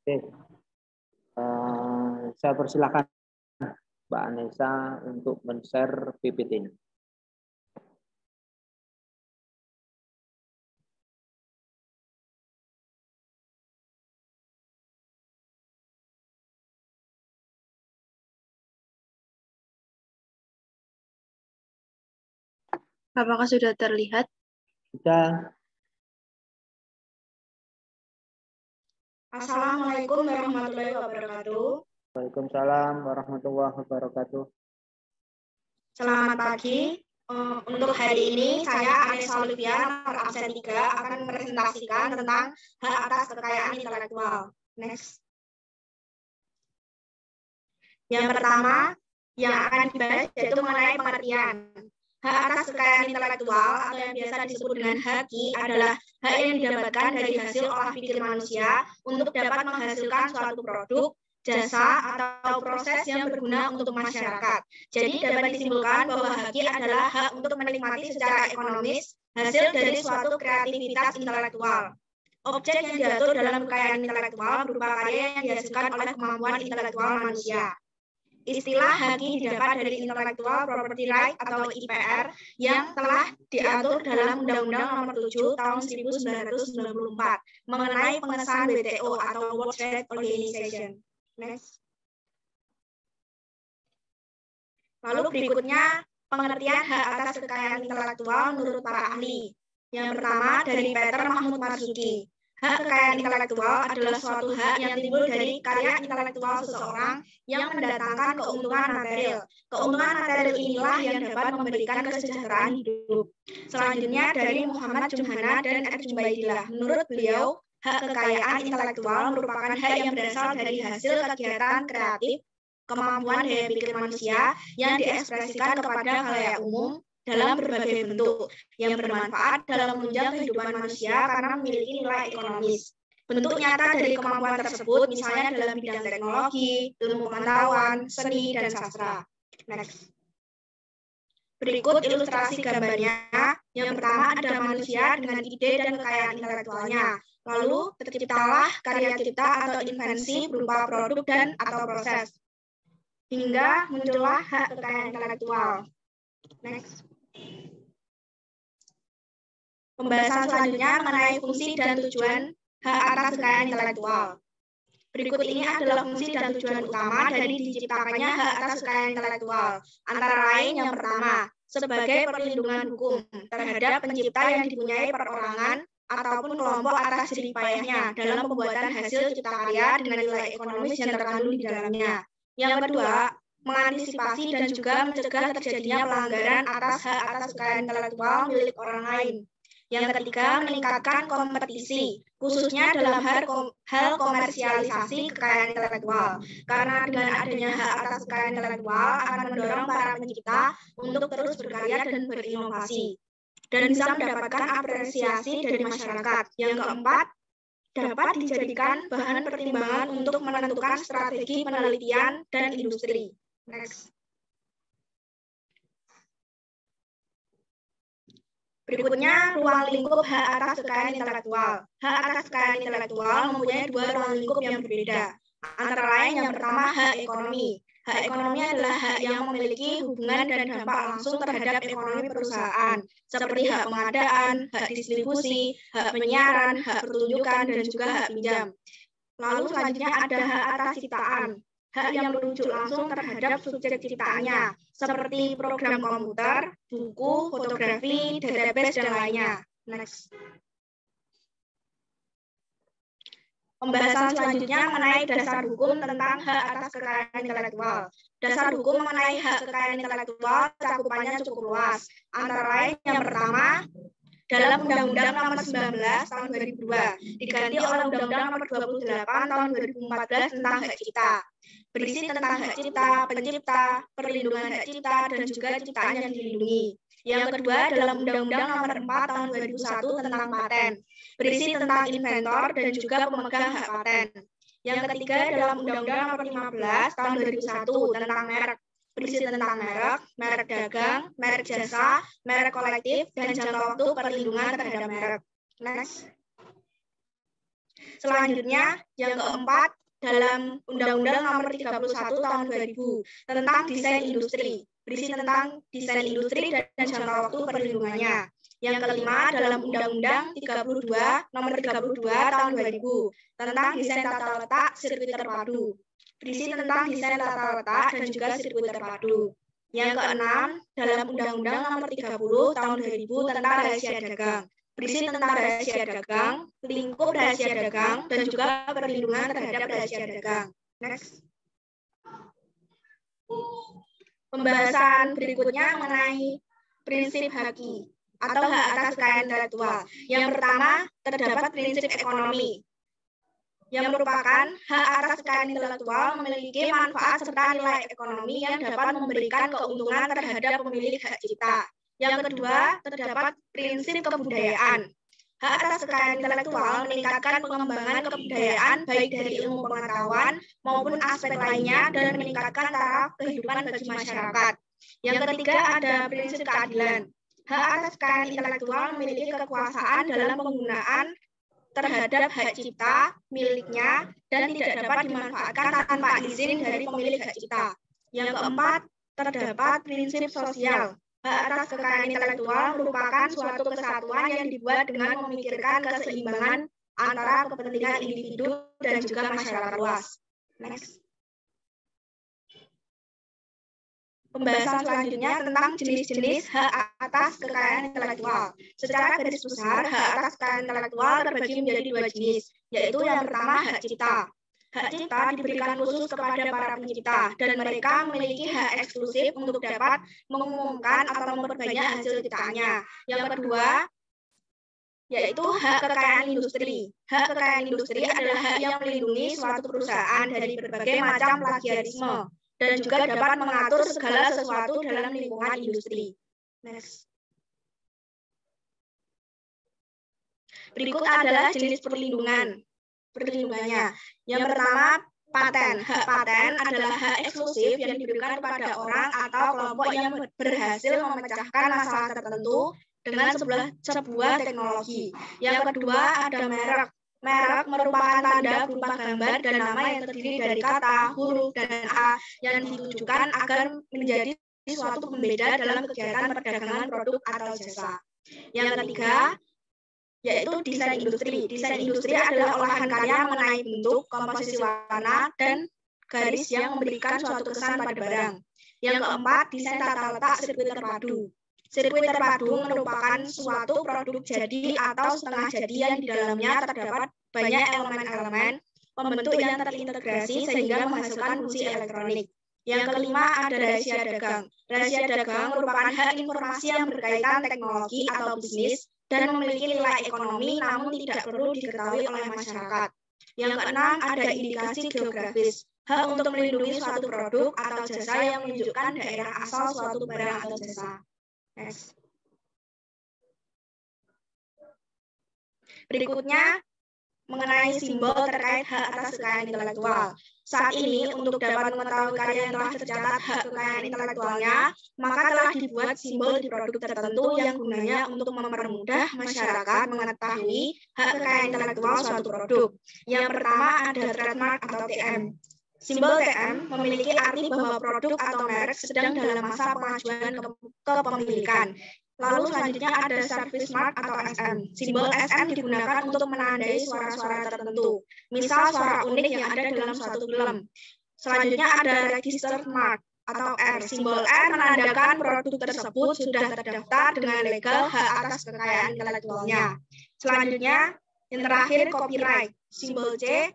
Oke, saya persilakan Mbak Anessa untuk men-share PPT-nya. Apakah sudah terlihat? Sudah. Assalamualaikum warahmatullahi wabarakatuh. Waalaikumsalam warahmatullahi wabarakatuh. Selamat pagi. Untuk hari ini, saya Anessa Olivia, nomor absen 3, akan mempresentasikan tentang hak atas kekayaan intelektual. Next. Yang pertama, yang akan dibahas yaitu mengenai pengertian. Hak atas kekayaan intelektual atau yang biasa disebut dengan HAKI adalah hak yang didapatkan dari hasil olah pikir manusia untuk dapat menghasilkan suatu produk, jasa, atau proses yang berguna untuk masyarakat. Jadi dapat disimpulkan bahwa HAKI adalah hak untuk menikmati secara ekonomis hasil dari suatu kreativitas intelektual. Objek yang diatur dalam kekayaan intelektual berupa karya yang dihasilkan oleh kemampuan intelektual manusia. Istilah HAKI didapat dari Intellectual Property Right atau IPR yang telah diatur dalam Undang-Undang Nomor 7 Tahun 1994 mengenai pengesahan WTO atau World Trade Organization. Next. Lalu berikutnya pengertian hak atas kekayaan intelektual menurut para ahli. Yang pertama dari Peter Mahmud Marzuki. Hak kekayaan intelektual adalah suatu hak yang timbul dari karya intelektual seseorang yang mendatangkan keuntungan material. Keuntungan material inilah yang dapat memberikan kesejahteraan hidup. Selanjutnya dari Muhammad Jumhana dan R. Jubaidillah. Menurut beliau, hak kekayaan intelektual merupakan hak yang berasal dari hasil kegiatan kreatif, kemampuan daya pikir manusia yang diekspresikan kepada khalayak umum dalam berbagai bentuk yang bermanfaat dalam menunjang kehidupan manusia karena memiliki nilai ekonomis. Bentuk nyata dari kemampuan tersebut misalnya dalam bidang teknologi, ilmu pengetahuan, seni, dan sastra. Next. Berikut ilustrasi gambarnya. Yang pertama ada manusia dengan ide dan kekayaan intelektualnya. Lalu terciptalah karya cipta atau invensi berupa produk dan atau proses. Hingga muncullah hak kekayaan intelektual. Next. Pembahasan selanjutnya mengenai fungsi dan tujuan hak atas kekayaan intelektual. Berikut ini adalah fungsi dan tujuan utama dari diciptakannya hak atas kekayaan intelektual. Antara lain yang pertama, sebagai perlindungan hukum terhadap pencipta yang dipunyai perorangan ataupun kelompok atas jerih payahnya dalam pembuatan hasil cipta karya dengan nilai ekonomis yang terkandung di dalamnya. Yang kedua, mengantisipasi dan juga mencegah terjadinya pelanggaran atas hak atas kekayaan intelektual milik orang lain. Yang ketiga, meningkatkan kompetisi, khususnya dalam hal komersialisasi kekayaan intelektual. Karena dengan adanya hak atas kekayaan intelektual akan mendorong para pencipta untuk terus berkarya dan berinovasi, dan bisa mendapatkan apresiasi dari masyarakat. Yang keempat, dapat dijadikan bahan pertimbangan untuk menentukan strategi penelitian dan industri. Next. Berikutnya, ruang lingkup hak atas kekayaan intelektual. Hak atas kekayaan intelektual mempunyai dua ruang lingkup yang berbeda. Antara lain yang pertama hak ekonomi. Hak ekonomi adalah hak yang memiliki hubungan dan dampak langsung terhadap ekonomi perusahaan, seperti hak pengadaan, hak distribusi, hak penyiaran, hak pertunjukan, dan juga hak pinjam. Lalu selanjutnya ada hak atas ciptaan. Hak yang merujuk langsung terhadap subjek ciptaannya, seperti program komputer, buku, fotografi, database, dan lainnya. Next. Pembahasan selanjutnya mengenai dasar hukum tentang hak atas kekayaan intelektual. Dasar hukum mengenai hak kekayaan intelektual cakupannya cukup luas. Antara lain yang pertama, dalam Undang-Undang Nomor 19 Tahun 2002 diganti oleh Undang-Undang Nomor 28 Tahun 2014 tentang hak cipta. Berisi tentang hak cipta, pencipta, perlindungan hak cipta, dan juga ciptaan yang dilindungi. Yang kedua, dalam Undang-Undang Nomor 4 Tahun 2001 tentang paten. Berisi tentang inventor dan juga pemegang hak paten. Yang ketiga, dalam Undang-Undang Nomor 15 Tahun 2001 tentang merek. Berisi tentang merek, merek dagang, merek jasa, merek kolektif, dan jangka waktu perlindungan terhadap merek. Next. Selanjutnya, yang keempat, dalam Undang-Undang Nomor 31 Tahun 2000 tentang desain industri, berisi tentang desain industri dan jangka waktu perlindungannya. Yang kelima, dalam Undang-Undang 32 Nomor 32 Tahun 2000 tentang desain tata letak sirkuit terpadu, berisi tentang desain tata letak dan juga sirkuit terpadu. Yang keenam, dalam Undang-Undang Nomor 30 Tahun 2000 tentang rahasia dagang, berisi tentang rahasia dagang, lingkup rahasia dagang, dan juga perlindungan terhadap rahasia dagang. Next. Pembahasan berikutnya mengenai prinsip haki atau hak atas kekayaan intelektual. Yang pertama, terdapat prinsip ekonomi, yang merupakan hak atas kekayaan intelektual memiliki manfaat serta nilai ekonomi yang dapat memberikan keuntungan terhadap pemilik hak cipta. Yang kedua, terdapat prinsip kebudayaan. Hak atas kekayaan intelektual meningkatkan pengembangan kebudayaan baik dari ilmu pengetahuan maupun aspek lainnya dan meningkatkan taraf kehidupan bagi masyarakat. Yang ketiga, ada prinsip keadilan. Hak atas kekayaan intelektual memiliki kekuasaan dalam penggunaan terhadap hak cipta miliknya dan tidak dapat dimanfaatkan tanpa izin dari pemilik hak cipta. Yang keempat, terdapat prinsip sosial. Hak atas kekayaan intelektual merupakan suatu kesatuan yang dibuat dengan memikirkan keseimbangan antara kepentingan individu dan juga masyarakat luas. Next. Pembahasan selanjutnya tentang jenis-jenis hak atas kekayaan intelektual. Secara garis besar, hak atas kekayaan intelektual terbagi menjadi dua jenis, yaitu yang pertama hak cipta. Hak cipta diberikan khusus kepada para pencipta, dan mereka memiliki hak eksklusif untuk dapat mengumumkan atau memperbanyak hasil ciptaannya. Yang kedua, yaitu hak kekayaan industri. Hak kekayaan industri adalah hak yang melindungi suatu perusahaan dari berbagai macam plagiarisme, dan juga dapat mengatur segala sesuatu dalam lingkungan industri. Next. Berikut adalah jenis perlindungannya. Yang pertama, paten. Hak paten adalah hak eksklusif yang diberikan kepada orang atau kelompok yang berhasil memecahkan masalah tertentu dengan sebuah teknologi. Yang kedua, ada merek. Merek merupakan tanda berupa gambar dan nama yang terdiri dari kata, huruf, dan A yang ditujukan agar menjadi suatu pembeda dalam kegiatan perdagangan produk atau jasa. Yang ketiga, yaitu desain industri. Desain industri adalah olahan karya mengenai bentuk, komposisi warna, dan garis yang memberikan suatu kesan pada barang. Yang keempat, desain tata letak sirkuit terpadu. Sirkuit terpadu merupakan suatu produk jadi atau setengah jadi yang di dalamnya terdapat banyak elemen-elemen pembentuk yang terintegrasi sehingga menghasilkan fungsi elektronik. Yang kelima, ada rahasia dagang. Rahasia dagang merupakan hak informasi yang berkaitan teknologi atau bisnis dan memiliki nilai ekonomi namun tidak perlu diketahui oleh masyarakat. Yang keenam, ada indikasi geografis. Hak untuk melindungi suatu produk atau jasa yang menunjukkan daerah asal suatu barang atau jasa. Next. Berikutnya, mengenai simbol terkait hak atas kekayaan intelektual. Saat ini, untuk dapat mengetahui karya yang telah tercatat hak kekayaan intelektualnya, maka telah dibuat simbol di produk tertentu yang gunanya untuk mempermudah masyarakat mengetahui hak kekayaan intelektual suatu produk. Yang pertama ada trademark atau TM. Simbol TM memiliki arti bahwa produk atau merek sedang dalam masa pengajuan kepemilikan. Lalu selanjutnya ada service mark atau SM. Simbol SM digunakan untuk menandai suara-suara tertentu. Misal suara unik yang ada dalam suatu film. Selanjutnya ada registered mark atau R. Simbol R menandakan produk tersebut sudah terdaftar dengan legal hak atas kekayaan intelektualnya. Selanjutnya yang terakhir copyright. Simbol C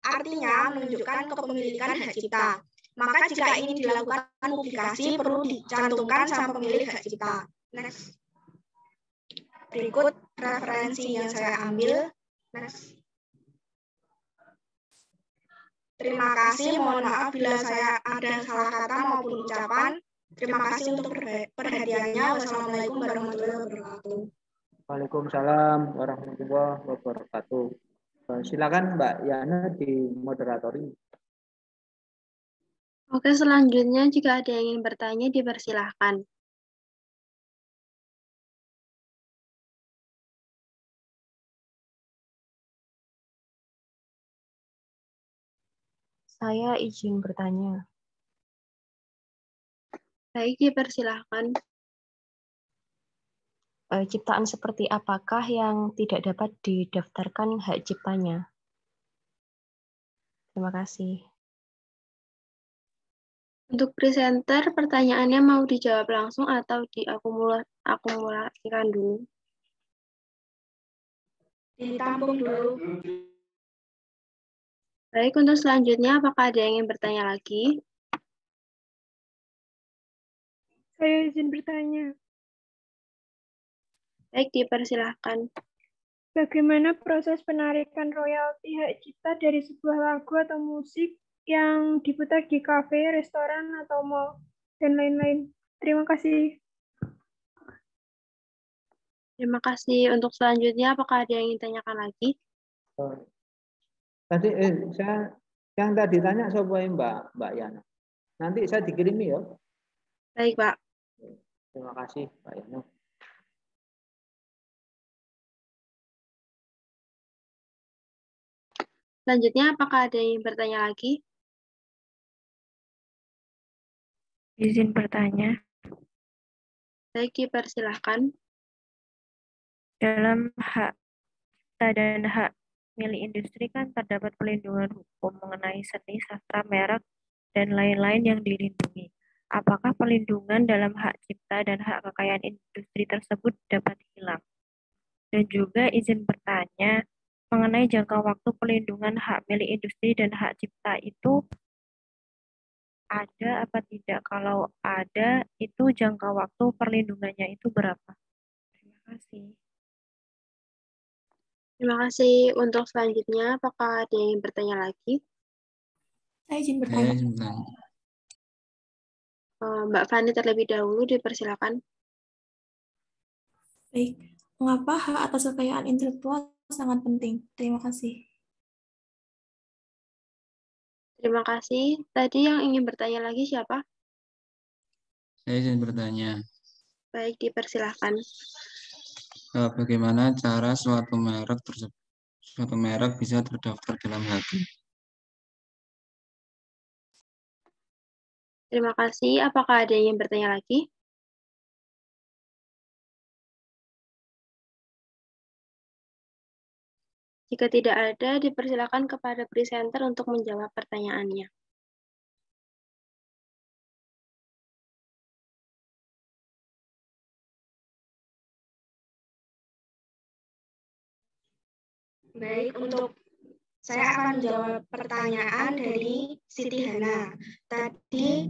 artinya menunjukkan kepemilikan hak cipta. Maka jika ingin dilakukan publikasi perlu dicantumkan sama pemilik hak cipta. Next. Berikut referensi yang saya ambil. Next. Terima kasih, mohon maaf bila saya ada salah kata maupun ucapan. Terima kasih untuk perhatiannya. Wassalamualaikum warahmatullahi wabarakatuh. Waalaikumsalam warahmatullahi wabarakatuh. Silakan Mbak Yana di moderatori. Oke, selanjutnya jika ada yang ingin bertanya dipersilahkan. Saya izin bertanya. Baik, dipersilahkan. Ciptaan seperti apakah yang tidak dapat didaftarkan hak ciptanya? Terima kasih. Untuk presenter, pertanyaannya mau dijawab langsung atau diakumulasikan dulu? Ditampung dulu. Baik, untuk selanjutnya, apakah ada yang ingin bertanya lagi? Saya izin bertanya. Baik, dipersilahkan. Bagaimana proses penarikan royalti hak cipta dari sebuah lagu atau musik yang diputar di kafe, restoran, atau mall, dan lain-lain? Terima kasih. Terima kasih. Untuk selanjutnya, apakah ada yang ingin tanyakan lagi? Tadi saya yang tadi tanya siapa Mbak Yana. Nanti saya dikirimi ya. Baik, Pak. Terima kasih Mbak Yana. Selanjutnya, apakah ada yang ingin bertanya lagi? Izin bertanya. Baik, dipersilahkan. Dalam hak cipta dan hak milik industri kan terdapat pelindungan hukum mengenai seni, sastra, merek, dan lain-lain yang dilindungi. Apakah perlindungan dalam hak cipta dan hak kekayaan industri tersebut dapat hilang? Dan juga izin bertanya mengenai jangka waktu perlindungan hak milik industri dan hak cipta itu ada apa tidak? Kalau ada, itu jangka waktu perlindungannya itu berapa? Terima kasih. Terima kasih. Untuk selanjutnya, apakah ada yang ingin bertanya lagi? Saya izin bertanya. Mbak Fani terlebih dahulu, dipersilakan. Baik, mengapa hak atas kekayaan intelektual sangat penting? Terima kasih. Terima kasih. Tadi yang ingin bertanya lagi siapa? Saya izin bertanya. Baik, dipersilakan. Bagaimana cara suatu merek bisa terdaftar dalam HAKIM? Terima kasih. Apakah ada yang ingin bertanya lagi? Jika tidak ada, dipersilakan kepada presenter untuk menjawab pertanyaannya. Baik, untuk saya akan menjawab pertanyaan dari Siti Hana. Tadi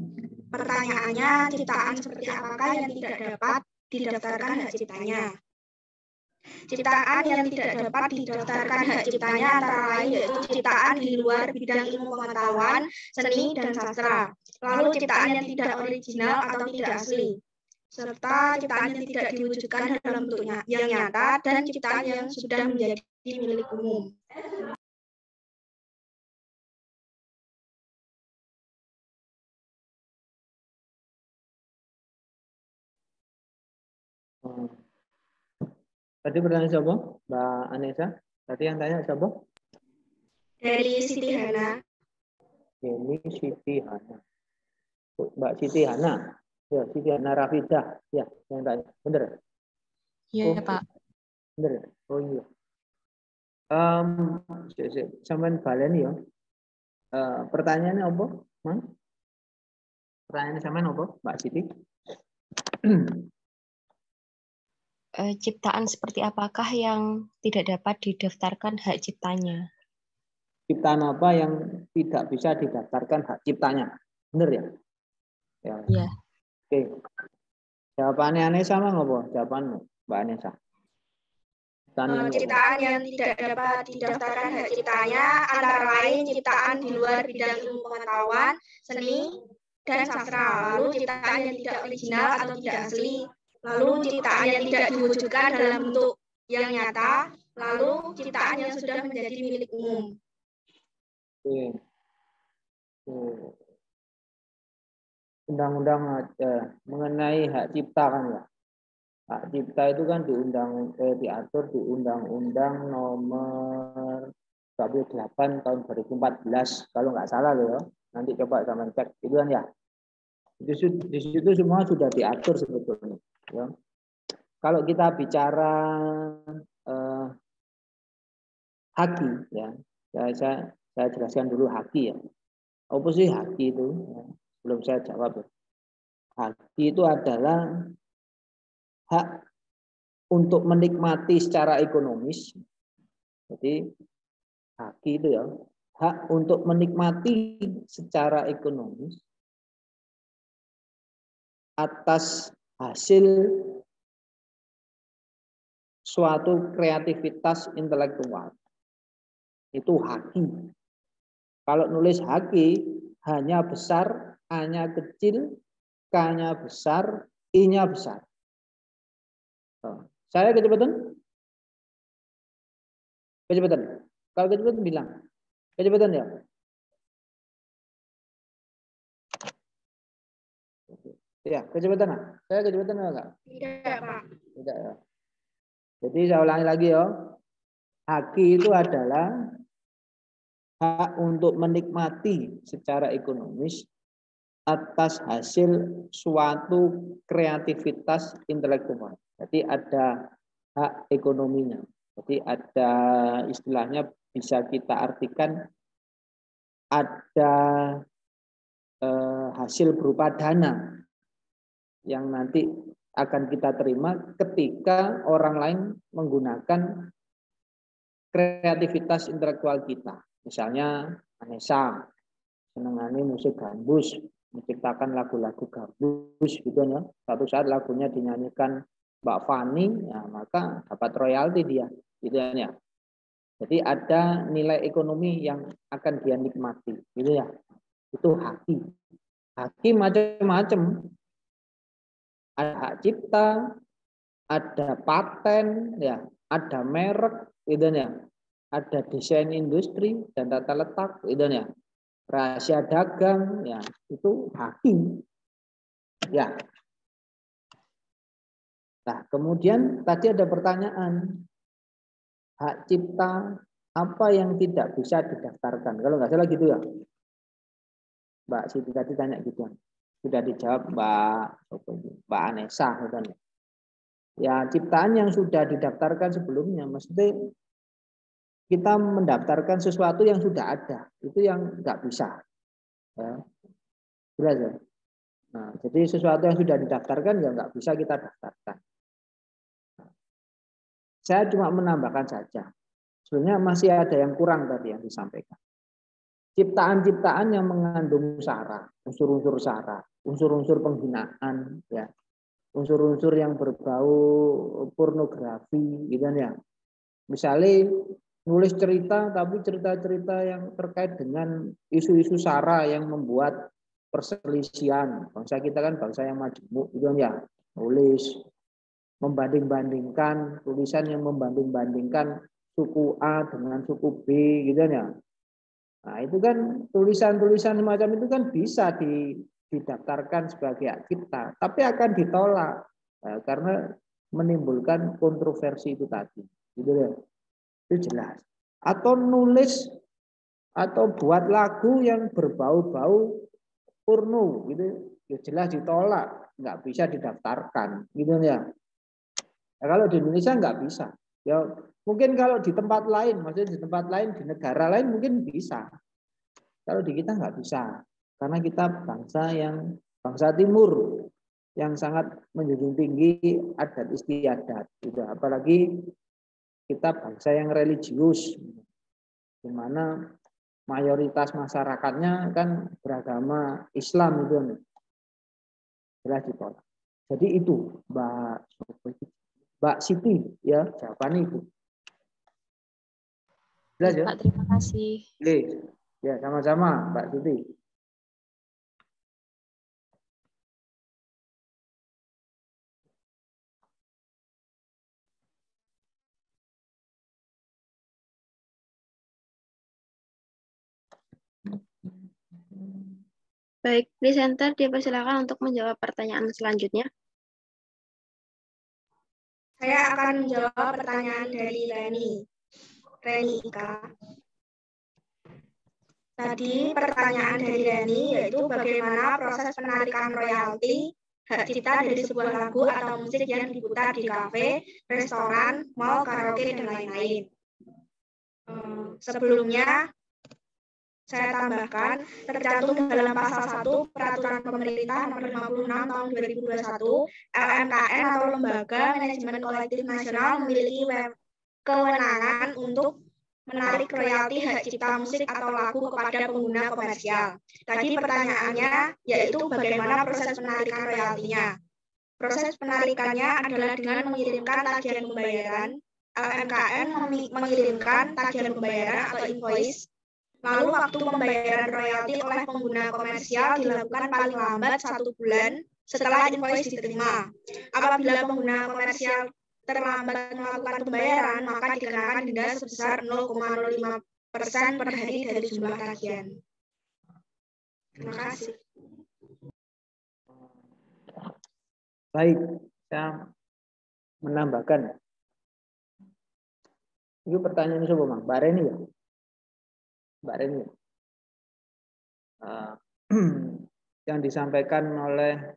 pertanyaannya ciptaan seperti apakah yang tidak dapat didaftarkan hak ciptanya. Ciptaan yang tidak dapat didaftarkan hak ciptanya antara lain yaitu ciptaan di luar bidang ilmu pengetahuan, seni, dan sastra. Lalu ciptaan yang tidak original atau tidak asli. Serta ciptaan yang tidak diwujudkan dalam bentuknya yang nyata dan ciptaan yang sudah menjadi milik umum. Tadi pertanyaan siapa? Mbak Anessa? Tadi yang tanya siapa? Dari Siti Hana. Ini Siti Hana. Mbak Siti Hana. Ya, Siti Hana Rafidah. Ya, yang tanya. Benar? Iya, Pak. Benar. Oh iya. Sampai balen ya. Pertanyaannya apa? Pertanyaannya sampai apa, Mbak Siti? Ciptaan seperti apakah yang tidak dapat didaftarkan hak ciptanya? Ciptaan apa yang tidak bisa didaftarkan hak ciptanya? Benar ya? Ya. Oke. Jawabannya Anessa apa? Jawabanmu, Mbak Anessa. Ciptaan yang tidak dapat didaftarkan hak ciptanya antara lain ciptaan di luar bidang ilmu pengetahuan, seni, dan sastra. Lalu ciptaan yang tidak original atau tidak asli. Lalu ciptaan yang tidak diwujudkan dalam bentuk yang nyata. Lalu ciptaan yang sudah menjadi milik umum. Undang-undang mengenai hak cipta kan ya. Hak cipta itu kan diatur di Undang-Undang Nomor 28 tahun 2014 kalau nggak salah loh ya. Nanti coba sama cek itu kan ya. Di situ semua sudah diatur sebetulnya. Ya. Kalau kita bicara haki, ya, saya jelaskan dulu haki ya. Apa sih haki itu? Ya, belum saya jawab. Haki itu adalah hak untuk menikmati secara ekonomis. Jadi haki itu ya, hak untuk menikmati secara ekonomis atas hasil suatu kreativitas intelektual. Itu haki. Kalau nulis haki, hanya besar, A-nya kecil, K-nya besar, I-nya besar. Saya kecepatan? Kecepatan. Kalau kecepatan bilang. Kecepatan ya? Ya, kecepatan. Saya kecepatan enggak? Tidak, Pak. Tidak ya. Jadi saya ulangi lagi ya. Haki itu adalah hak untuk menikmati secara ekonomis atas hasil suatu kreativitas intelektual. Jadi ada hak ekonominya. Jadi ada istilahnya bisa kita artikan ada hasil berupa dana yang nanti akan kita terima ketika orang lain menggunakan kreativitas intelektual kita. Misalnya Vanessa senengane musik gambus, menciptakan lagu-lagu gambus gitu ya. Suatu saat lagunya dinyanyikan Mbak Fani, ya maka dapat royalti dia, gitu ya. Jadi ada nilai ekonomi yang akan dia nikmati, gitu ya. Itu haki. Haki macam-macam. Ada hak cipta, ada paten, ya, ada merek, gitu ya. Ada desain industri dan tata letak, gitu ya. Rahasia dagang, ya, itu haki. Ya. Nah, kemudian tadi ada pertanyaan, hak cipta apa yang tidak bisa didaftarkan? Kalau nggak salah gitu ya, Mbak Siti tadi tanya gitu. Sudah dijawab Mbak Anessa. Ya, ciptaan yang sudah didaftarkan sebelumnya, mesti kita mendaftarkan sesuatu yang sudah ada, itu yang nggak bisa. Ya. Jelas ya? Nah, jadi sesuatu yang sudah didaftarkan ya nggak bisa kita daftarkan. Saya cuma menambahkan saja. Sebenarnya masih ada yang kurang tadi yang disampaikan. Ciptaan-ciptaan yang mengandung sara, unsur-unsur sara, unsur-unsur penghinaan, ya, unsur-unsur yang berbau pornografi, gitu ya. Misalnya nulis cerita, tapi cerita-cerita yang terkait dengan isu-isu sara yang membuat perselisihan. Bangsa kita kan bangsa yang majemuk, gitu ya. Nulis membanding-bandingkan, tulisan yang membanding-bandingkan suku A dengan suku B, gitu ya. Nah, itu kan tulisan-tulisan semacam itu kan bisa didaftarkan sebagai hak cipta, tapi akan ditolak karena menimbulkan kontroversi itu tadi, gitu ya. Itu jelas. Atau nulis atau buat lagu yang berbau-bau porno, gitu, ya jelas ditolak, nggak bisa didaftarkan, gitu ya. Nah, kalau di Indonesia nggak bisa. Ya mungkin kalau di tempat lain, maksudnya di tempat lain, di negara lain mungkin bisa. Kalau di kita nggak bisa, karena kita bangsa Timur yang sangat menjunjung tinggi adat istiadat. Gitu. Apalagi kita bangsa yang religius, di mana mayoritas masyarakatnya kan beragama Islam itu, jelas ditolak. Jadi itu Mbak Siti, ya jawabannya itu. Jelas ya? Pak, terima kasih. Oke. Ya, sama-sama Mbak Siti. Baik, presenter dipersilakan untuk menjawab pertanyaan selanjutnya. Saya akan menjawab pertanyaan dari Reni Ika. Tadi pertanyaan dari Dani yaitu bagaimana proses penarikan royalti hak cipta dari sebuah lagu atau musik yang diputar di kafe, restoran, mall, karaoke, dan lain-lain. Sebelumnya, saya tambahkan, tercantum dalam pasal 1 Peraturan Pemerintah Nomor 56 Tahun 2021, LMKN atau Lembaga Manajemen Kolektif Nasional memiliki kewenangan untuk menarik royalti hak cipta musik atau lagu kepada pengguna komersial. Tadi pertanyaannya yaitu bagaimana proses penarikan royaltinya. Proses penarikannya adalah dengan mengirimkan tagihan pembayaran. LMKN mengirimkan tagihan pembayaran atau invoice. Lalu waktu pembayaran royalti oleh pengguna komersial dilakukan paling lambat 1 bulan setelah invoice diterima. Apabila pengguna komersial terlambat melakukan pembayaran, maka dikenakan denda sebesar 0,05% per hari dari jumlah tagihan. Terima kasih. Baik, saya menambahkan. Itu pertanyaan siapa, Bang? Mbak Reni ya? Mbak Reni. Yang disampaikan oleh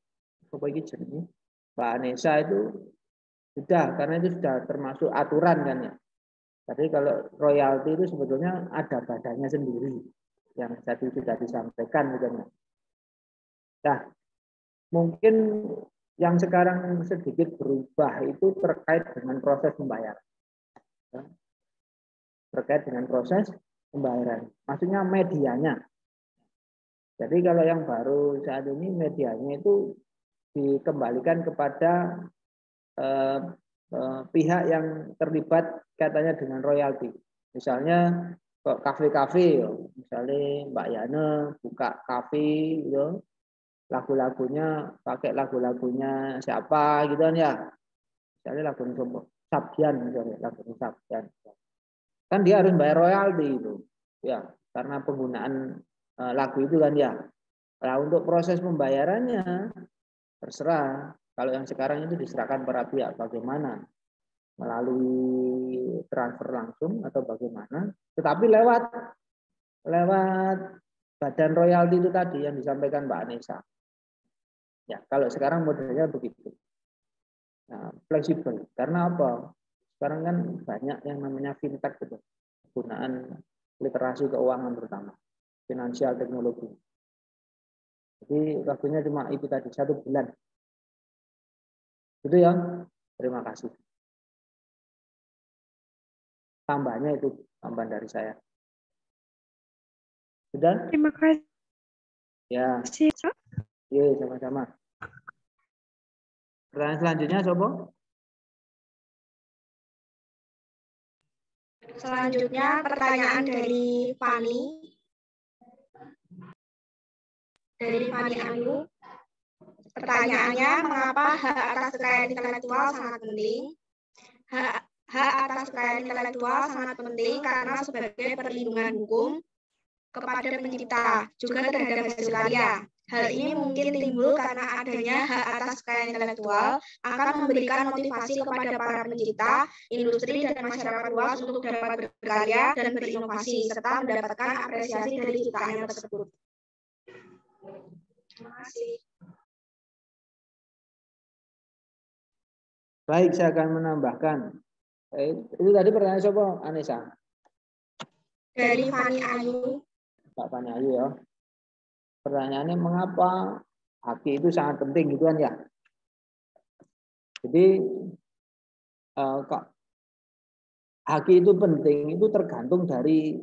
Mbak Anessa itu sudah, karena itu sudah termasuk aturan kan ya. Jadi kalau royalti itu sebetulnya ada badannya sendiri yang tadi sudah disampaikan gitu ya. Nah, mungkin yang sekarang sedikit berubah itu terkait dengan proses pembayaran. Terkait dengan proses pembayaran. Maksudnya medianya. Jadi kalau yang baru saat ini medianya itu dikembalikan kepada pihak yang terlibat katanya dengan royalti. Misalnya kafe-kafe, misalnya Mbak Yana buka kafe, lagu-lagunya pakai lagu-lagunya siapa gitu kan ya. Misalnya lagu Sabdian, misalnya lagu Sabdian. Kan dia harus bayar royalti itu, ya, karena penggunaan lagu itu kan ya. Nah, untuk proses pembayarannya terserah. Kalau yang sekarang itu diserahkan para pihak bagaimana, melalui transfer langsung atau bagaimana. Tetapi lewat badan royalti itu tadi yang disampaikan Mbak Anessa. Ya, kalau sekarang modelnya begitu. Nah, fleksibel. Karena apa? Sekarang kan banyak yang namanya fintech gitu. Penggunaan literasi keuangan terutama, finansial teknologi. Jadi waktunya cuma itu tadi 1 bulan. Itu ya. Terima kasih. Tambahnya itu tambahan dari saya. Sudah? Terima kasih. Ya. Iya, sama-sama. Pertanyaan selanjutnya, Sobo? Selanjutnya pertanyaan dari Fani. Dari Fani Ayu. Pertanyaannya, mengapa hak atas kekayaan intelektual sangat penting? Hak atas kekayaan intelektual sangat penting karena sebagai perlindungan hukum kepada pencipta, juga terhadap hasil karya. Hal ini mungkin timbul karena adanya hak atas kekayaan intelektual akan memberikan motivasi kepada para pencipta, industri, dan masyarakat luas untuk dapat berkarya dan berinovasi, serta mendapatkan apresiasi dari ciptaannya tersebut. Terima kasih. Baik, saya akan menambahkan. Itu tadi pertanyaan siapa, Anessa? Dari Fani Ayu. Pak Fani Ayu ya. Pertanyaannya mengapa haki itu sangat penting gitu kan ya. Jadi haki itu penting itu tergantung dari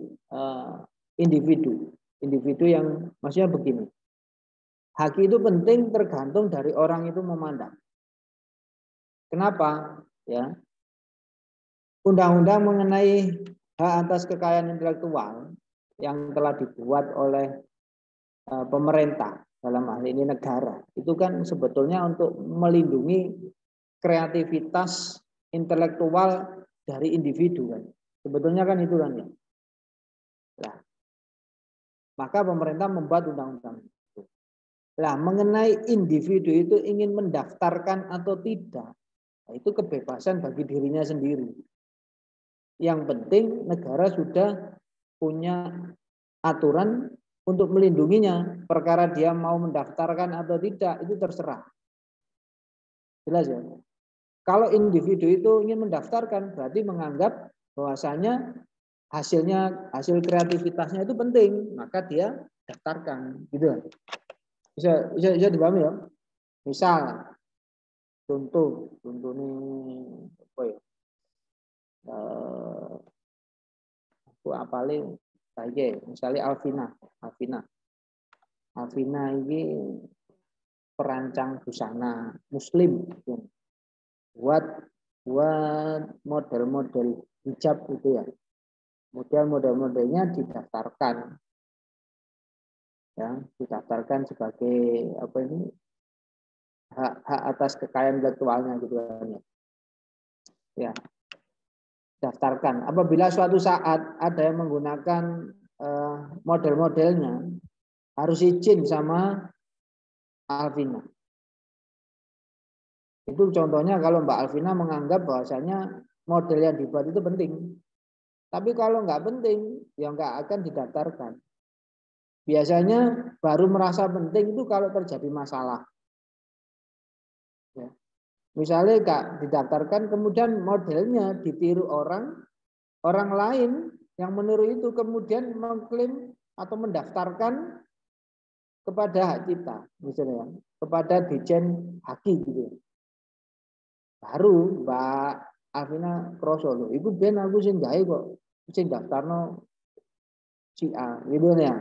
individu. Individu yang maksudnya begini. Haki itu penting tergantung dari orang itu memandang. Kenapa? Ya. Undang-undang mengenai hak atas kekayaan intelektual yang telah dibuat oleh pemerintah, dalam hal ini negara, itu kan sebetulnya untuk melindungi kreativitas intelektual dari individu kan. Sebetulnya kan itu kan ya. Nah, maka pemerintah membuat undang-undang itu. Nah, mengenai individu itu ingin mendaftarkan atau tidak, nah, itu kebebasan bagi dirinya sendiri. Yang penting negara sudah punya aturan untuk melindunginya. Perkara dia mau mendaftarkan atau tidak itu terserah. Jelas ya. Kalau individu itu ingin mendaftarkan berarti menganggap bahwasanya hasil kreativitasnya itu penting, maka dia daftarkan, gitu. Bisa dipahami ya. Misal contoh nih apa ya? Aku apalin saja, misalnya Alvina ini perancang busana muslim, buat model-model hijab gitu ya. Kemudian model-modelnya didaftarkan, ya, didaftarkan sebagai apa ini hak atas kekayaan intelektualnya gitu kan ya. Daftarkan. Apabila suatu saat ada yang menggunakan model-modelnya, harus izin sama Alvina. Itu contohnya kalau Mbak Alvina menganggap bahwasanya model yang dibuat itu penting. Tapi kalau nggak penting, ya nggak akan didaftarkan. Biasanya baru merasa penting itu kalau terjadi masalah. Ya. Misalnya nggak didaftarkan, kemudian modelnya ditiru orang lain yang meniru itu kemudian mengklaim atau mendaftarkan kepada hak cipta, misalnya kepada Dijen Haki gitu. Baru Mbak Alvina kroso lho, iku ben aku sing gawe kok sing daftarno si A gitu ya.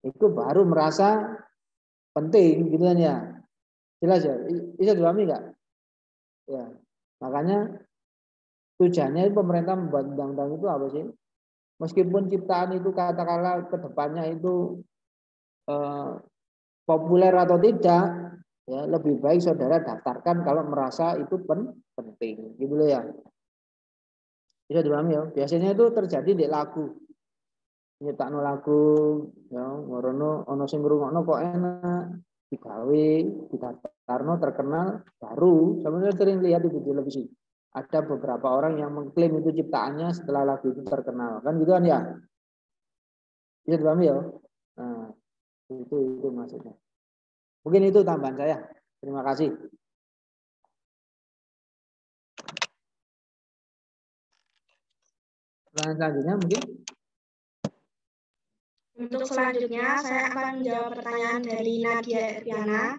Itu baru merasa penting gitu kan ya. Jelas ya? Bisa dipahami enggak? Ya. Makanya tujuannya pemerintah membuat undang-undang itu apa sih? Meskipun ciptaan itu katakanlah ke depannya itu populer atau tidak, ya lebih baik saudara daftarkan kalau merasa itu penting, gitu loh ya. Bisa dipahami ya. Biasanya itu terjadi di lagu, nyetakno lagu, ya ngorono ono sing ngrungokno kok enak, digawe, didaftarno terkenal, baru sebenarnya sering lihat di televisi. Ada beberapa orang yang mengklaim itu ciptaannya setelah lagu itu terkenal, kan gitu kan ya. Bisa dipahami ya. Nah, itu maksudnya. Mungkin itu tambahan saya. Terima kasih. Pertanyaan selanjutnya mungkin. Untuk selanjutnya saya akan menjawab pertanyaan dari Nadia Erviana.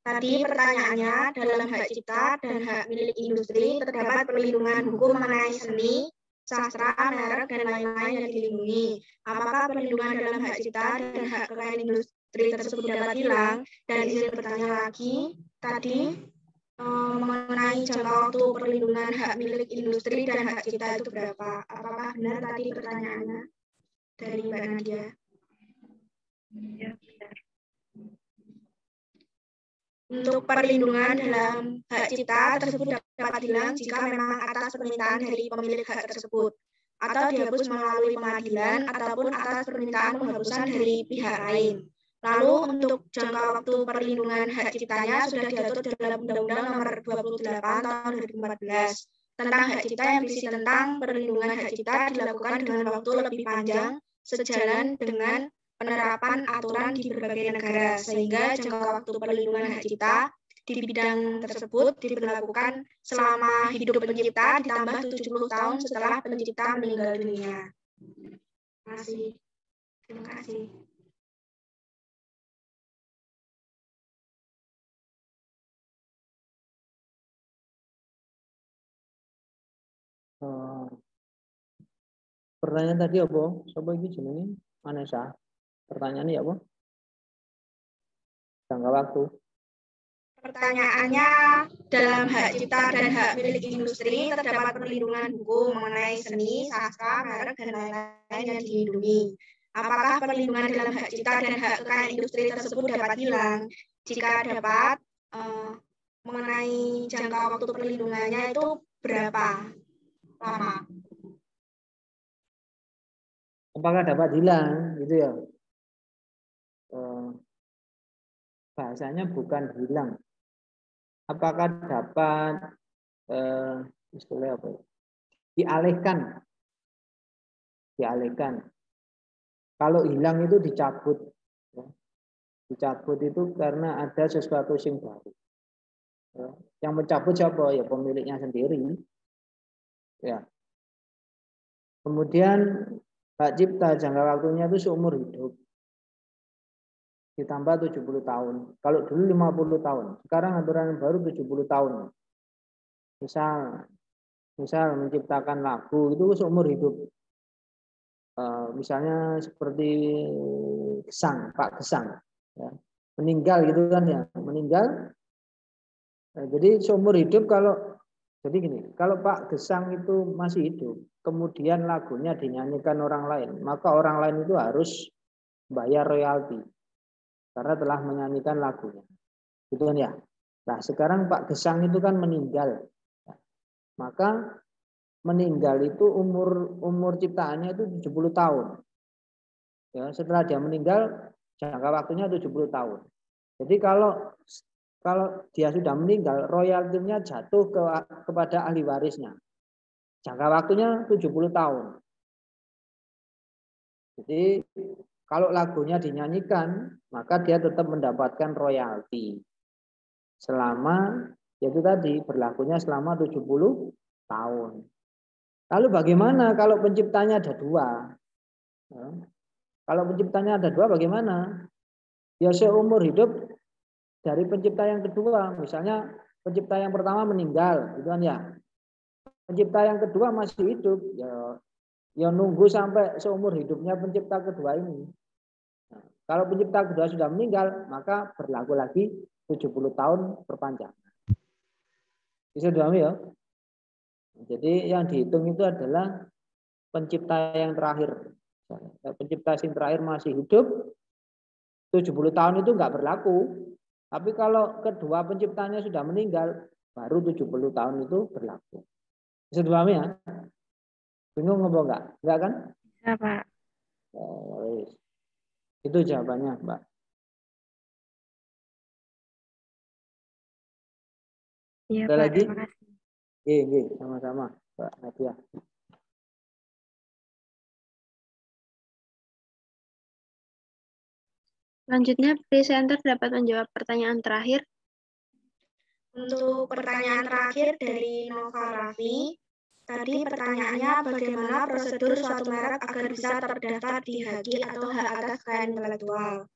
Tadi pertanyaannya, dalam hak cipta dan hak milik industri terdapat perlindungan hukum mengenai seni, sastra, merek, dan lain-lain yang dilindungi. Apakah perlindungan dalam hak cipta dan hak kekayaan industri tersebut dapat hilang? Dan izin bertanya lagi, tadi mengenai jangka waktu perlindungan hak milik industri dan hak cipta itu berapa? Apakah benar tadi pertanyaannya dari Mbak Nadia? Ya, benar. Untuk perlindungan dalam hak cipta tersebut dapat hilang jika memang atas permintaan dari pemilik hak tersebut, atau dihapus melalui pengadilan, ataupun atas permintaan penghapusan dari pihak lain. Lalu untuk jangka waktu perlindungan hak ciptanya sudah diatur dalam Undang-Undang Nomor 28 Tahun 2014 tentang hak cipta yang berisi tentang perlindungan hak cipta dilakukan dengan waktu lebih panjang sejalan dengan penerapan aturan di berbagai negara, sehingga jangka waktu perlindungan hak cipta di bidang tersebut diberlakukan selama hidup pencipta ditambah 70 tahun setelah pencipta meninggal dunia. Terima kasih. Pertanyaan tadi apa? Coba ini jenenge Manesa. Pertanyaannya apa? Jangka waktu. Pertanyaannya, dalam hak cipta dan hak milik industri terdapat perlindungan hukum mengenai seni, sastra, merek, dan lain-lain yang dilindungi. Apakah perlindungan dalam hak cipta dan hak kekayaan industri tersebut dapat hilang? Jika dapat, mengenai jangka waktu perlindungannya itu berapa lama? Apakah dapat hilang, gitu ya? Bahasanya bukan hilang. Apakah dapat istilah apa? Dialihkan. Kalau hilang itu dicabut. Ya. Dicabut itu karena ada sesuatu yang baru. Ya. Yang mencabut siapa? Ya pemiliknya sendiri. Ya. Kemudian hak cipta jangka waktunya itu seumur hidup. Ditambah 70 tahun. Kalau dulu 50 tahun. Sekarang aturan baru 70 tahun. Misal menciptakan lagu itu seumur hidup. Misalnya seperti Gesang, Pak Gesang. Ya. Meninggal gitu kan ya. Meninggal. Jadi seumur hidup jadi gini, kalau Pak Gesang itu masih hidup, kemudian lagunya dinyanyikan orang lain, maka orang lain itu harus bayar royalti karena telah menyanyikan lagunya. Gitu kan ya. Nah, sekarang Pak Gesang itu kan meninggal. Maka meninggal itu umur ciptaannya itu 70 tahun. Ya, setelah dia meninggal jangka waktunya 70 tahun. Jadi kalau dia sudah meninggal, royaltinya jatuh kepada ahli warisnya. Jangka waktunya 70 tahun. Jadi kalau lagunya dinyanyikan, maka dia tetap mendapatkan royalti. Selama, yaitu tadi, berlakunya selama 70 tahun. Lalu bagaimana kalau penciptanya ada dua? Kalau penciptanya ada dua bagaimana? Ya seumur hidup dari pencipta yang kedua. Misalnya pencipta yang pertama meninggal, gitu kan ya. Pencipta yang kedua masih hidup, ya nunggu sampai seumur hidupnya pencipta kedua ini. Nah, kalau pencipta kedua sudah meninggal, maka berlaku lagi 70 tahun perpanjangan. Bisa dipahami ya? Jadi yang dihitung itu adalah pencipta yang terakhir. Pencipta yang terakhir masih hidup, 70 tahun itu nggak berlaku. Tapi kalau kedua penciptanya sudah meninggal, baru 70 tahun itu berlaku. Bisa dipahami ya? Bingung ngomong nggak? Enggak kan? Bisa, Pak. Itu jawabannya, Mbak. Iya, Ada Pak. lagi? Terima kasih. Iya, sama-sama, Mbak Nadia. Selanjutnya, presenter dapat menjawab pertanyaan terakhir. Untuk pertanyaan terakhir dari Nova Raffi, tadi pertanyaannya bagaimana prosedur suatu merek agar bisa terdaftar di HQ atau hak atas kekayaan intelektual.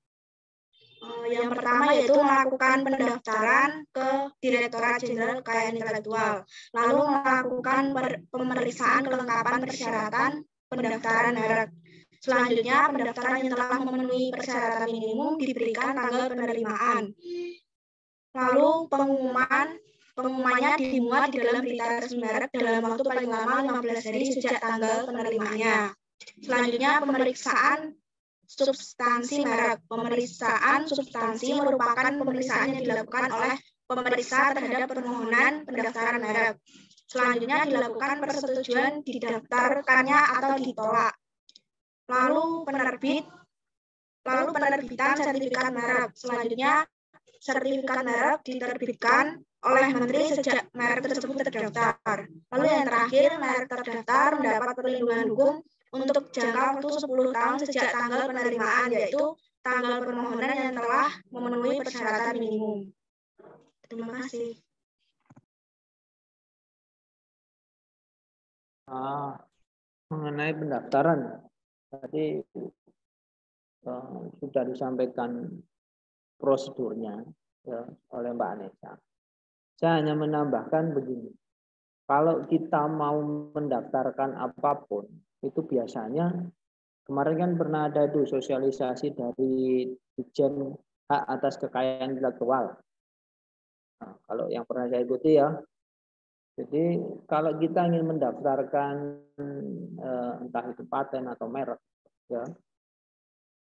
Yang pertama yaitu melakukan pendaftaran ke Direktorat Jenderal Kekayaan Intelektual, lalu melakukan pemeriksaan kelengkapan persyaratan pendaftaran merek. Selanjutnya, pendaftaran yang telah memenuhi persyaratan minimum diberikan tanggal penerimaan. Lalu pengumumannya dimuat di dalam berita resmi merek dalam waktu paling lama 15 hari sejak tanggal penerimaannya. Selanjutnya, pemeriksaan substansi merek. Pemeriksaan substansi merupakan pemeriksaan yang dilakukan oleh pemeriksa terhadap permohonan pendaftaran merek. Selanjutnya dilakukan persetujuan didaftarkannya atau ditolak. Lalu penerbitan sertifikat merek. Selanjutnya sertifikat merek diterbitkan oleh menteri sejak merek tersebut terdaftar. Lalu yang terakhir, merek terdaftar mendapat perlindungan hukum untuk jangka waktu 10 tahun sejak tanggal penerimaan, yaitu tanggal permohonan yang telah memenuhi persyaratan minimum. Terima kasih. Mengenai pendaftaran, tadi sudah disampaikan prosedurnya ya, oleh Mbak Anessa. Saya hanya menambahkan begini, kalau kita mau mendaftarkan apapun, itu biasanya kemarin kan pernah ada itu sosialisasi dari Ditjen Hak Atas Kekayaan Intelektual. Nah, kalau yang pernah saya ikuti ya, jadi kalau kita ingin mendaftarkan entah itu paten atau merek, ya,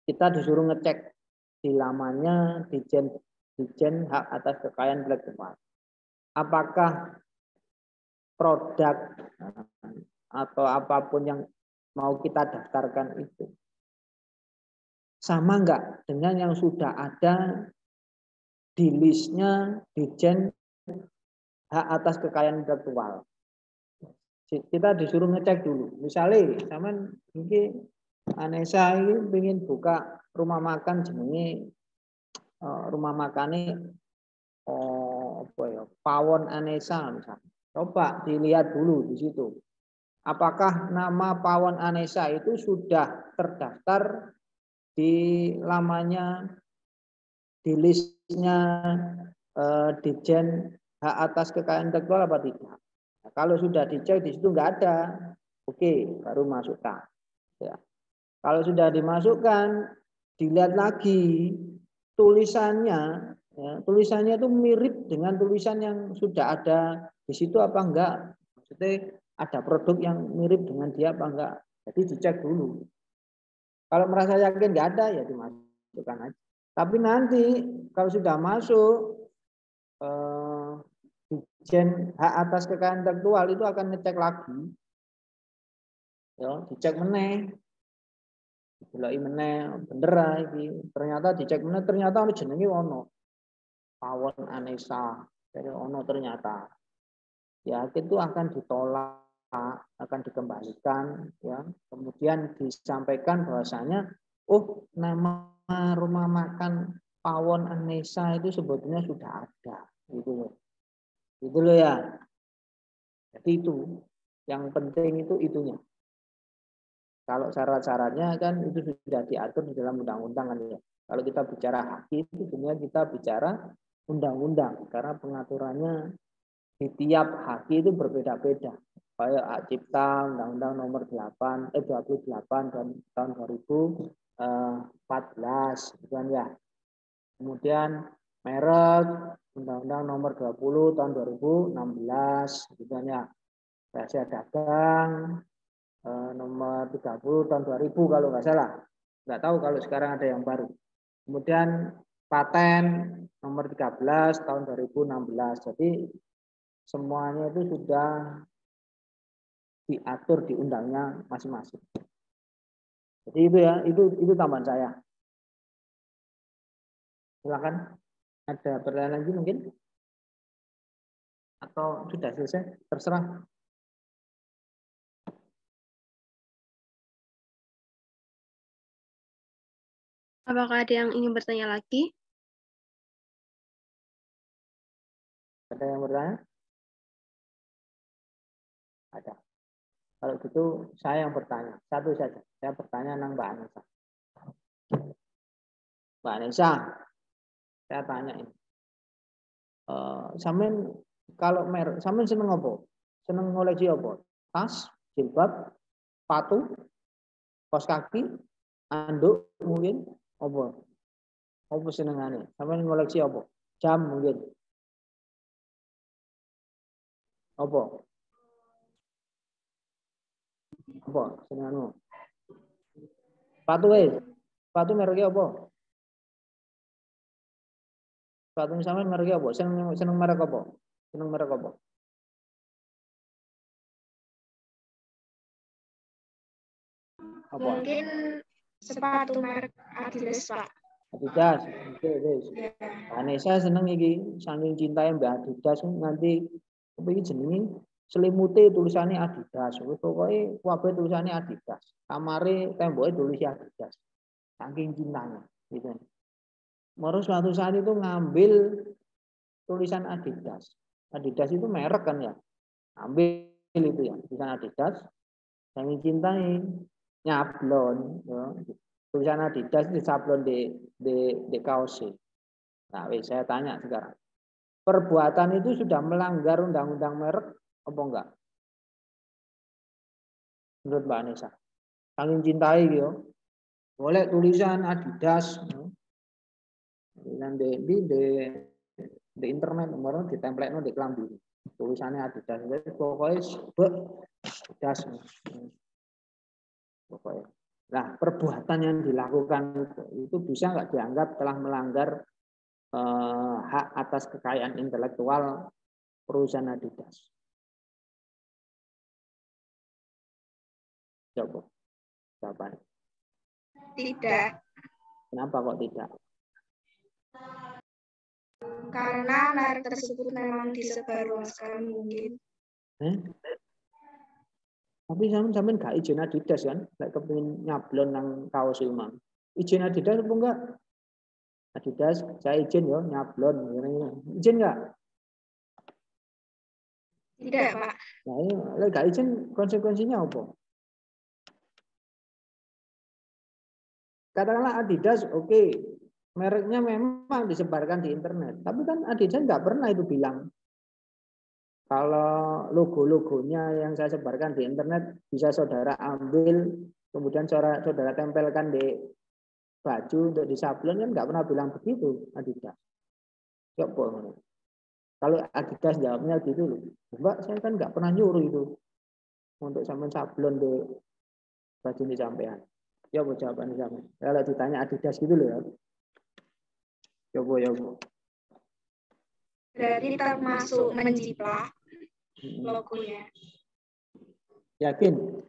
kita disuruh ngecek di lamanya Ditjen Hak Atas Kekayaan Intelektual. Apakah produk atau apapun yang mau kita daftarkan itu sama enggak dengan yang sudah ada di listnya Ditjen Hak Atas Kekayaan Intelektual. Kita disuruh ngecek dulu. Misalnya, sama ini Anessa ini pengen buka rumah makan jenenge rumah makannya apa ya, Pawon Anessa misalnya. Coba dilihat dulu di situ. Apakah nama Pawon Anessa itu sudah terdaftar di lamanya, di listnya Ditjen Hak Atas Kekayaan Intelektual apa tidak? Nah, kalau sudah dicek di situ nggak ada, oke, baru masukkan. Ya. Kalau sudah dimasukkan, dilihat lagi tulisannya, ya, tulisannya itu mirip dengan tulisan yang sudah ada di situ apa enggak? Maksudnya ada produk yang mirip dengan dia apa enggak? Jadi dicek dulu. Kalau merasa yakin nggak ada, ya dimasukkan aja. Tapi nanti kalau sudah masuk Ditjen Hak Atas Kekayaan Intelektual itu akan ngecek lagi, ya, dicek meneh, didelok meneh bener iki. Ternyata dicek meneh, ternyata ono jenenge ono Pawon Anessa, dari ono ternyata. Ya itu akan ditolak, akan dikembalikan, ya. Kemudian disampaikan bahwasanya, oh nama rumah makan Pawon Anessa itu sebetulnya sudah ada, gitu loh. Itu loh ya. Jadi itu yang penting itu itunya. Kalau syarat-syaratnya kan itu sudah diatur di dalam undang-undang kan ya. Kalau kita bicara hak itu sebenarnya kita bicara undang-undang karena pengaturannya di tiap hak itu berbeda-beda. Kayak hak cipta Undang-Undang nomor 28 dan tahun 2014 gitu kan ya. Kemudian merek Undang-Undang nomor 20 tahun 2016 gitu kan ya. Rahasia dagang nomor 30 tahun 2000 kalau nggak salah. Nggak tahu kalau sekarang ada yang baru. Kemudian paten nomor 13 tahun 2016. Jadi semuanya itu sudah diatur di undangnya masing-masing. Jadi itu ya, itu tambahan saya. Silakan. Ada pertanyaan lagi mungkin? Atau sudah selesai? Terserah. Apakah ada yang ingin bertanya lagi? Ada yang bertanya? Ada. Kalau gitu saya yang bertanya. Satu saja. Saya bertanya nang Mbak Anissa. Mbak Anissa, saya tanya ini. Sampean kalau merek, sampean seneng apa? Seneng ngoleksi apa? Tas, jilbab, sepatu, kaos kaki, anduk mungkin apa? Apa senengane? Sampean ngoleksi apa? Jam mungkin. Apa? Apa senenganmu? Sepatu sepatu mereknya apa? Sepatu sampean mereknya apa? Seneng merek apa? Seneng merek apa? Apa? Mungkin sepatu merek Adidas, Pak. Adidas. Oke, wis. Vanessa seneng iki, saking cintae Mbak Adidas nganti apa iki jenenge selimute tulisannya Adidas. Pokoke kabeh tulisannya Adidas. Kamare temboke tulisnya Adidas. Saking cintanya gitu. Baru suatu saat itu ngambil tulisan Adidas. Adidas itu merek kan ya. Ambil itu ya, tulisan Adidas. Saking cintai nyablon ya. Tulisan Adidas disablon di kaos. Nah, saya tanya sekarang. Perbuatan itu sudah melanggar undang-undang merek apa enggak? Menurut Mbak Anissa. Saking cintai gitu. Boleh tulisan Adidas. Tulisan di internet nomor di template di kelambi. Tulisannya Adidas. Jadi pokoknya Adidas. Pokoknya. Nah, perbuatan yang dilakukan itu bisa nggak dianggap telah melanggar hak atas kekayaan intelektual perusahaan Adidas? Coba jawaban. Tidak. Kenapa kok tidak? Karena merek tersebut memang disebarluaskan mungkin. Tapi sampean gak izin Adidas kan? Lek kepengin nyablon nang kaos itu, Mang. Izin Adidas apa enggak? Adidas, saya izin ya nyablon. Izin enggak? Tidak, Pak. Nah, lek gak izin konsekuensinya apa? Katakanlah Adidas, oke, mereknya memang disebarkan di internet. Tapi kan Adidas nggak pernah itu bilang kalau logo-logonya yang saya sebarkan di internet bisa saudara ambil, kemudian saudara tempelkan di baju untuk disablon, kan nggak pernah bilang begitu Adidas. Ya, kalau Adidas jawabnya gitu loh, Mbak, saya kan nggak pernah nyuruh itu untuk sampean sablon di baju ini sampean. Ya bu jawabannya sama. Kalau ditanya Adidas gitu loh ya. Ya bu. Berarti termasuk menjiplak logonya. Yakin?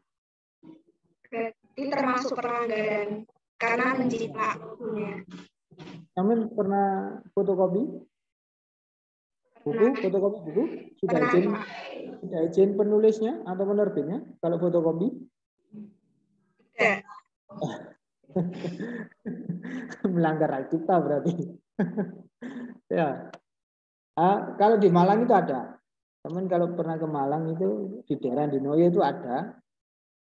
Berarti termasuk pelanggaran karena menjiplak logonya. Kamu pernah fotokopi? Buku, fotokopi buku? Sudah izin penulisnya atau penerbitnya kalau fotokopi? Tidak. Melanggar hak cipta berarti. Ya. Kalau di Malang itu ada. Teman kalau pernah ke Malang itu di daerah Dinoyo itu ada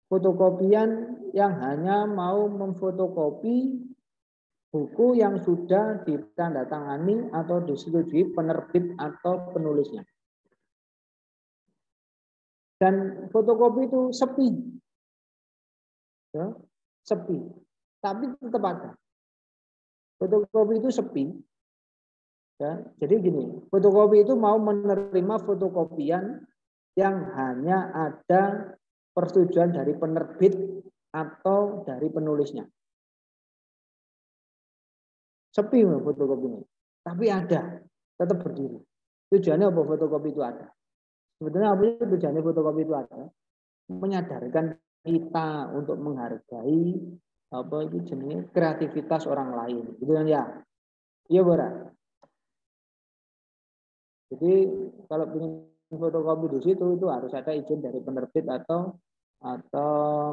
fotokopian yang hanya mau memfotokopi buku yang sudah ditandatangani atau disetujui penerbit atau penulisnya. Dan fotokopi itu sepi. Ya, sepi. Tapi tetap ada. Fotokopi itu sepi. Ya, jadi gini, fotokopi itu mau menerima fotokopian yang hanya ada persetujuan dari penerbit atau dari penulisnya. Sepi fotokopinya, tapi ada, tetap berdiri. Tujuannya apa fotokopi itu ada? Sebetulnya apa tujuannya fotokopi itu ada? Menyadarkan kita untuk menghargai apa itu jenis kreativitas orang lain, gitu kan ya? Iya, Bora. Jadi kalau ingin fotokopi di situ itu harus ada izin dari penerbit atau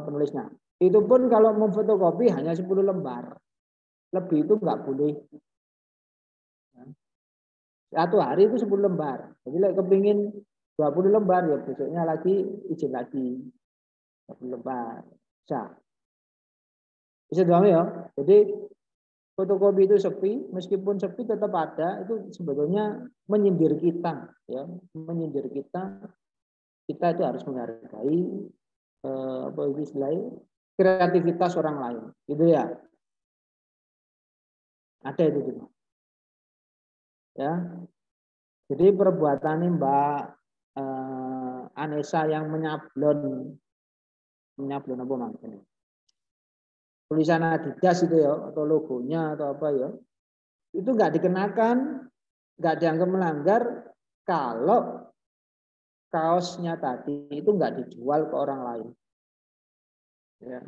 penulisnya. Itu pun kalau memfotokopi hanya 10 lembar. Lebih itu nggak boleh. Satu hari itu 10 lembar. Jadi kalau kepingin 20 lembar ya besoknya lagi izin lagi. 20 lembar. Bisa doang ya. Jadi fotokopi itu sepi, meskipun sepi tetap ada, itu sebetulnya menyindir kita, ya, menyindir kita itu harus menghargai apa istilahnya kreativitas orang lain, gitu ya. Ada itu juga, ya. Jadi perbuatan Mbak Anessa yang menyablon apa maksudnya? Tulisan Adidas itu ya, atau logonya atau apa ya, itu nggak dikenakan, nggak dianggap melanggar kalau kaosnya tadi itu nggak dijual ke orang lain. Ya.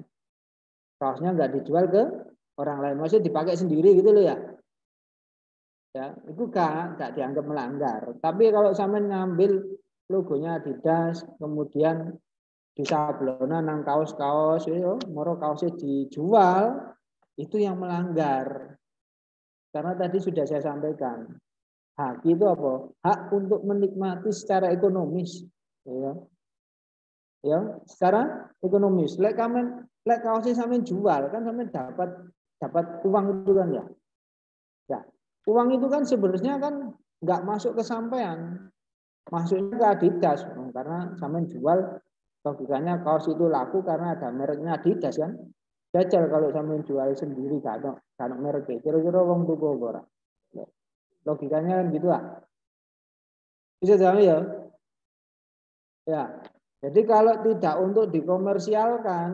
Kaosnya nggak dijual ke orang lain, maksudnya dipakai sendiri gitu loh ya. Ya, itu nggak dianggap melanggar. Tapi kalau sampai ngambil logonya Adidas, kemudian disablonan nang kaos-kaos yo, moro kaosnya dijual, itu yang melanggar. Karena tadi sudah saya sampaikan, hak itu apa? Hak untuk menikmati secara ekonomis, ya. Ya, secara ekonomis. Lek kaosnya sampean jual kan sampean dapat uang itu kan ya. Ya, uang itu kan sebenarnya kan nggak masuk ke sampean, masuknya ke Adidas, karena sampean jual. Logikanya kaos itu laku karena ada mereknya Adidas kan. Jajal kalau sampean jual sendiri gak ada mereknya. Kira-kira wong tuku ora. Logikanya kan gitu lah. Bisa dipahami ya? Ya. Jadi kalau tidak untuk dikomersialkan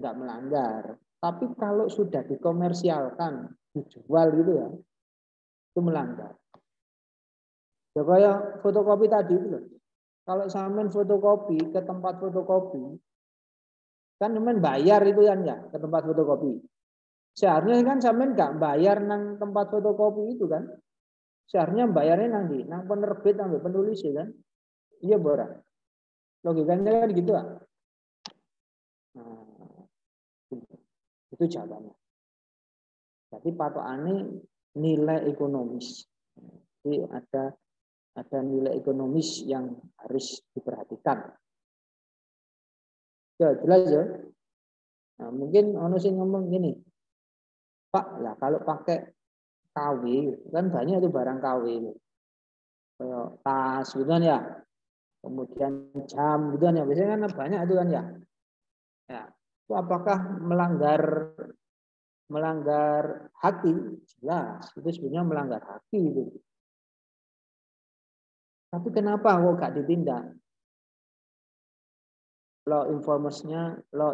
nggak melanggar. Tapi kalau sudah dikomersialkan, dijual gitu ya, itu melanggar. Ya kayak fotokopi tadi itu loh. Kalau sampean fotokopi ke tempat fotokopi, kan sampean bayar itu kan ya ke tempat fotokopi. Seharusnya kan sampean nggak bayar nang tempat fotokopi itu kan. Seharusnya bayarnya nang penerbit, nang penulis ya kan. Iya, Bora. Logikanya kan gitu ah. Nah, itu jawabannya. Jadi patokannya nilai ekonomis. Jadi ada nilai ekonomis yang harus diperhatikan. Ya, jelas ya. Nah, mungkin ono sing ngomong gini, Pak, lah kalau pakai KW kan banyak itu barang KW, kayak tas gitu kan ya, kemudian jam gitu kan ya, biasanya kan banyak itu kan ya. Ya, itu apakah melanggar haki? Jelas, itu sebenarnya melanggar haki itu. Tapi kenapa kok gak ditindak? Law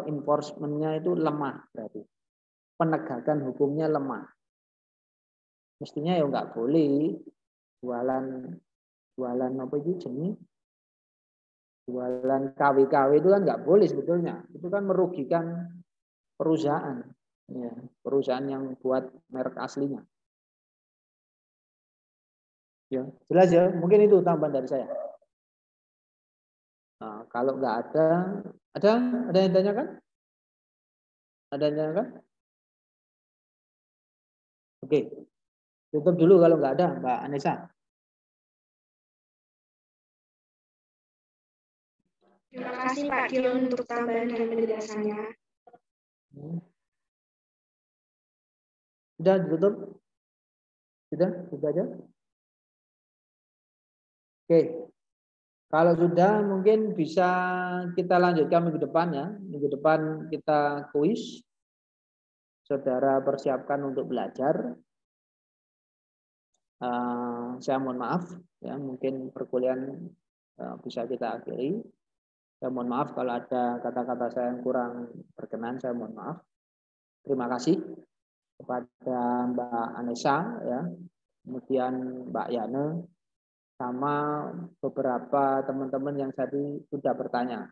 enforcement-nya itu lemah berarti. Penegakan hukumnya lemah. Mestinya ya nggak boleh jualan apa itu jenis? Jualan KW-KW itu kan nggak boleh sebetulnya. Itu kan merugikan perusahaan. Ya, perusahaan yang buat merek aslinya. Ya, jelas ya. Mungkin itu tambahan dari saya. Nah, kalau nggak ada yang tanyakan? Ada yang tanyakan? Oke, tutup dulu kalau nggak ada, Mbak Anissa. Terima kasih Pak Dion untuk tambahan dan penjelasannya. Sudah ditutup? Sudah aja. Oke. Kalau sudah mungkin bisa kita lanjutkan minggu depan ya. Minggu depan kita kuis. Saudara persiapkan untuk belajar. Saya mohon maaf ya, mungkin perkuliahan bisa kita akhiri. Saya mohon maaf kalau ada kata-kata saya yang kurang berkenan, saya mohon maaf. Terima kasih kepada Mbak Anissa ya, kemudian Mbak Yana, sama beberapa teman-teman yang tadi sudah bertanya.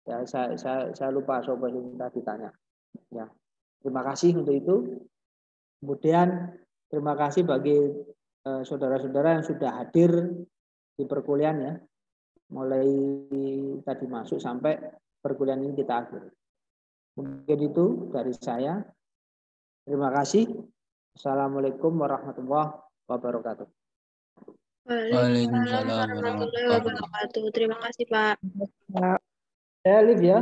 Ya, saya lupa sobat yang tadi ditanya. Ya, terima kasih untuk itu. Kemudian terima kasih bagi saudara-saudara yang sudah hadir di perkuliahan ya, mulai tadi masuk sampai perkuliahan ini kita akhiri. Mungkin itu dari saya. Terima kasih. Assalamualaikum warahmatullahi wabarakatuh. Waalaikumsalam warahmatullahi wabarakatuh. Terima kasih, Pak. Saya live ya.